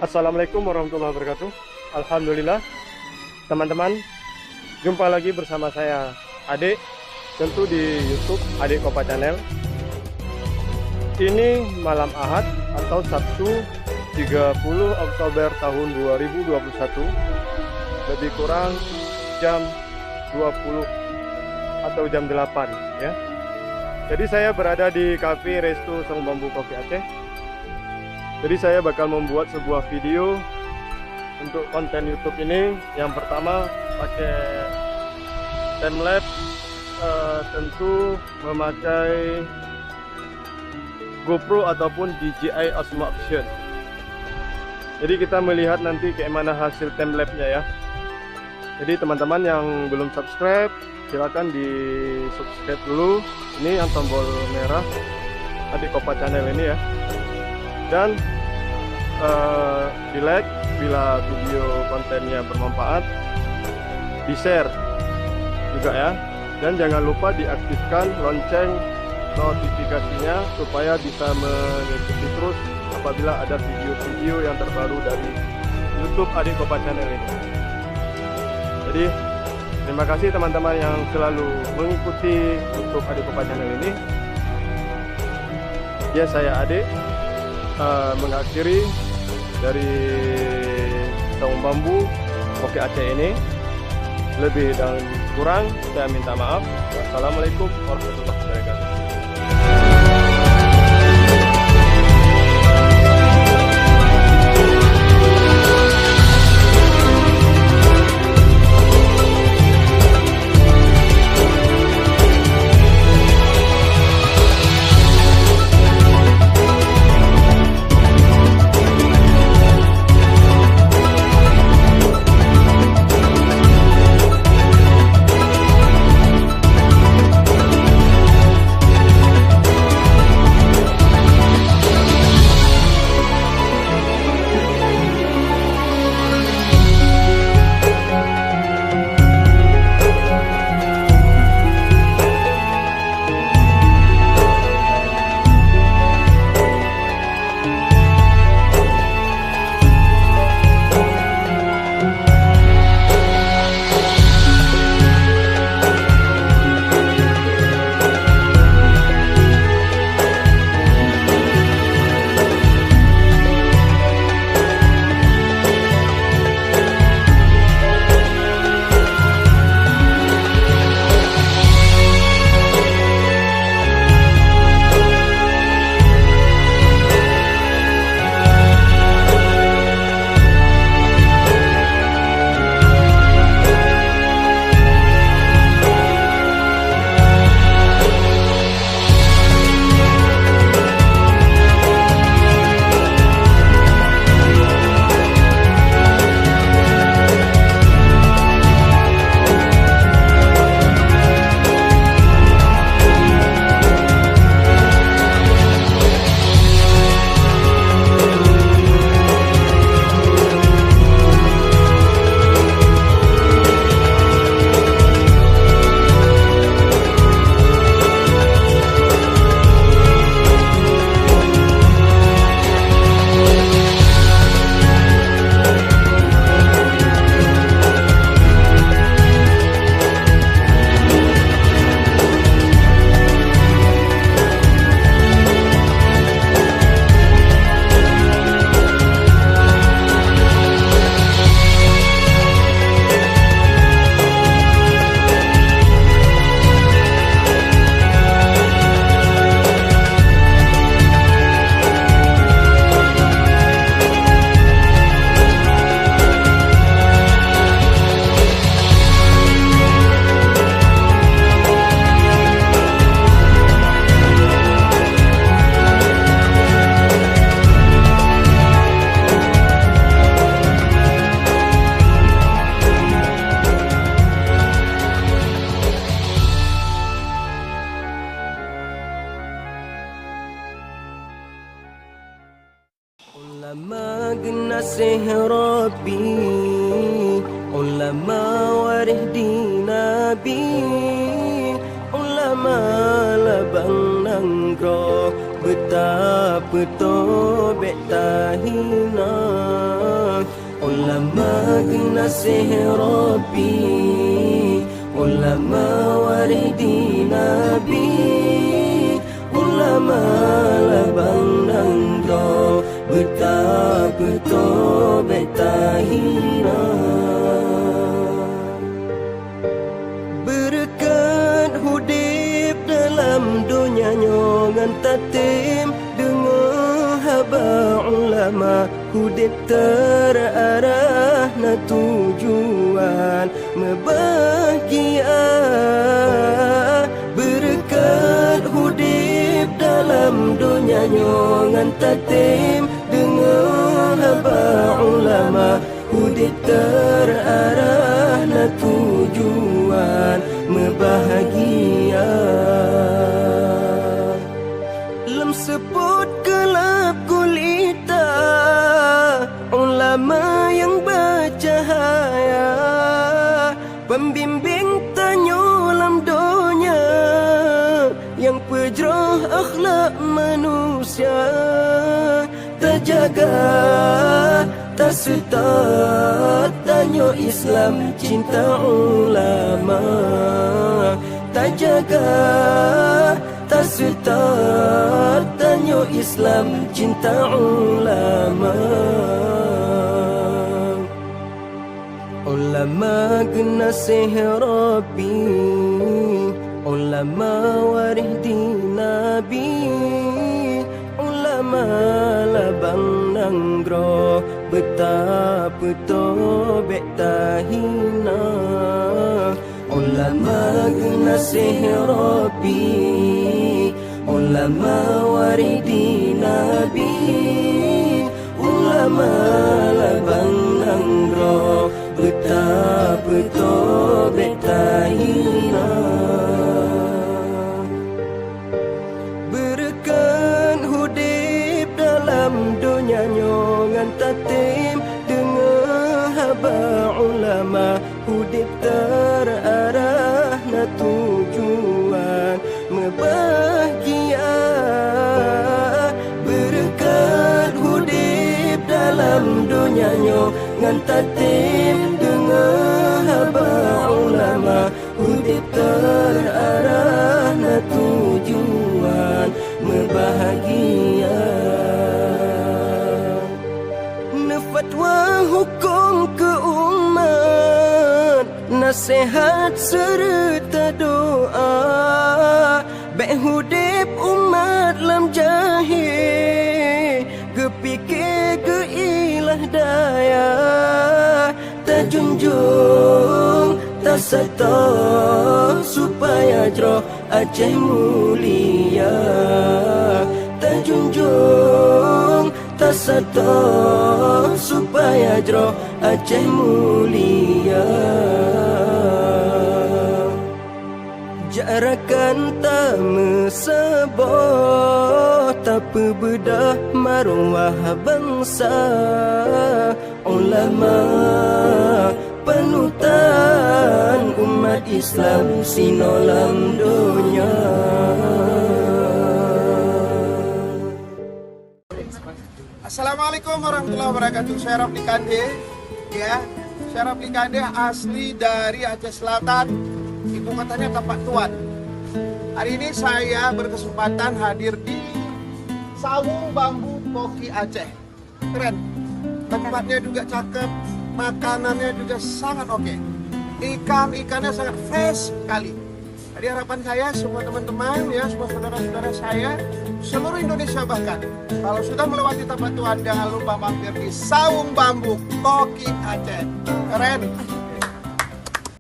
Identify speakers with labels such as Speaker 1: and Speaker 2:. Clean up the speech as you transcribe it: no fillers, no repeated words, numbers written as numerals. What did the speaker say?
Speaker 1: Assalamualaikum warahmatullahi wabarakatuh. Alhamdulillah, teman-teman, jumpa lagi bersama saya Adik, tentu di YouTube Adik Kopa Channel. Ini malam Ahad atau Sabtu 30 Oktober tahun 2021, lebih kurang jam 20 atau jam 8 ya. Jadi saya berada di Cafe Resto Song Bambu Kopi Aceh. Jadi saya bakal membuat sebuah video untuk konten YouTube ini. Yang pertama pakai timelapse, tentu memakai GoPro ataupun DJI Osmo Action. Jadi kita melihat nanti kayak mana hasil timelapse-nya ya. Jadi teman-teman yang belum subscribe, silakan di subscribe dulu. Ini yang tombol merah Adik Kopa Channel ini ya. Dan di like bila video kontennya bermanfaat, di share juga ya, dan jangan lupa diaktifkan lonceng notifikasinya supaya bisa mengikuti terus apabila ada video-video yang terbaru dari YouTube Adik Kopa Channel ini. Jadi terima kasih teman-teman yang selalu mengikuti YouTube Adik Kopa Channel ini. Ya, saya Adik mengakhiri dari Song Bambu Kopi Aceh ini. Lebih dan kurang saya minta maaf. Wassalamualaikum warahmatullahi wabarakatuh.
Speaker 2: نسه ربي علماء وردينا بي علماء لبن ننجو betapa tobek tahina. Ulama genasih Rabbi, ulama waridi Nabi, ulama labang nangro betapa tobek tahina. Berkat hudip dalam dunia nyongan tatim, dengar haba ulama hudip terarah na tujuan membahagia. Berkat hudip dalam dunia nyongan tatim, dengar haba ulama hudip terarah na tujuan membahagia. Lem sebut gelap gulita, ulama yang bercahaya, pembimbing tanyolam dunia, yang pejroh akhlak manusia, terjaga tak setat tanyo Islam cinta ulama, terjaga tak setat tanyo Islam cinta ulama. Ulama genasih Rabbi, ulama waridi Nabi, ulama labang nangro betapa tobek tahina. Ulama genasih Rabbi, ulama waridi Nabi, ulama labang nangro betapa tobek tahina. Berkat hudip dalam dunia nyongan tatim, dengar haba ulama hudip terarah na tujuan membahagia. Berkat hudip dalam dunia nyongan tatim, dengar haba ulama hudip terarah na tujuan membahagia. Fatwa hukum ke umat, nasihat serta doa, baik hudip umat lam jahil, kepikir ke ilah daya, terjunjung tak serta supaya jroh Aceh mulia, terjunjung tak serta supaya jroh Aceh mulia. Jarakan tak mesebut, tapi bedah maruah bangsa. Ulama panutan umat Islam sinolam dunia.
Speaker 3: Assalamualaikum warahmatullahi wabarakatuh. Saya Rafli Kande, ya. Saya Rafli Kande asli dari Aceh Selatan, ibu kotanya Tapak Tuan. Hari ini saya berkesempatan hadir di Sawung Bambu Poki Aceh. Keren. Tempatnya juga cakep, makanannya juga sangat oke. Ikannya sangat fresh sekali. Jadi harapan saya semua teman-teman, ya, semua saudara-saudara saya seluruh Indonesia bahkan, kalau sudah melewati Tapak Tuan jangan lupa mampir di Sawung Bambu Poki Aceh. Keren.